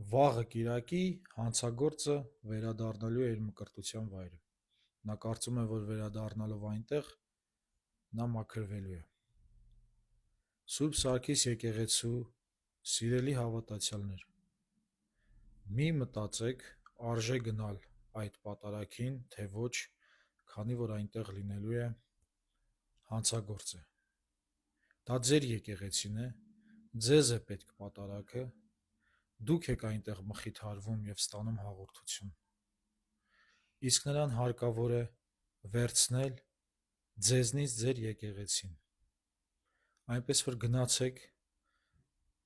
Վաղը կիրակի հանցագործը վերադառնալու է իր մկրտության վայրը: Նա կարծում է, որ վերադառնալով այնտեղ, նա մաքրվելու է: Սուրբ Սարգիս եկեղեցու սիրելի հավատացյալներ, մի մտածեք արժե գնալ այդ պատարագին, թե ոչ, քանի որ այնտեղ լինելու է հանցագործը: Դա ձեր եկեղեցին է, ձեզ է պետք պատարագը, դուք եք այնտեղ մխիթարվում և ստանում հաղորդություն: Իսկ նրան հարկավոր է վերցնել ձեզնից ձեր եկեղեցին: Այնպես որ գնացեք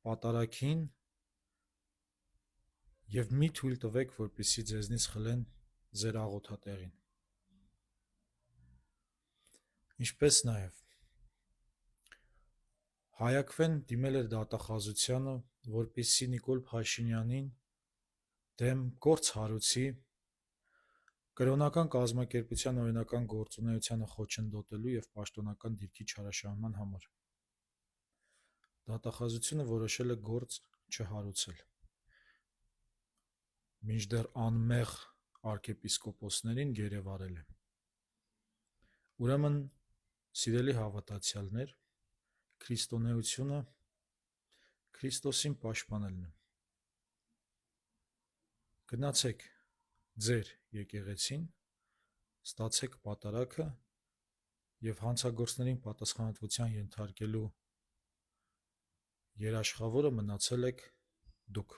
պատարագին և մի թույլ տվեք, որպեսզի ձեզնից խլեն ձեր աղոթատեղին: Ինչպես նաև Հայաքվեն դիմել էր դատախազությանը, որպեսզի Նիկոլ Փաշինյանին դեմ գործ հարուցի կրոնական կազմակերպության օրինական գործունեությանը խոչընդոտելու և պաշտոնական դիրքի չարաշահման համար: Դատախազությունը որոշել է գործ չհարուցել, մինչդեռ անմեղ arքեպիսկոպոսներին գերեվարել է: Ուրեմն, սիրելի հավատացյալներ, քրիստոնեությունը Քրիստոսին պաշտպանելն է: Գնացեք ձեր եկեղեցին, ստացեք պատարագը և հանցագործներին պատասխանատվության ենթարկելու երաշխավորը մնացել եք դուք: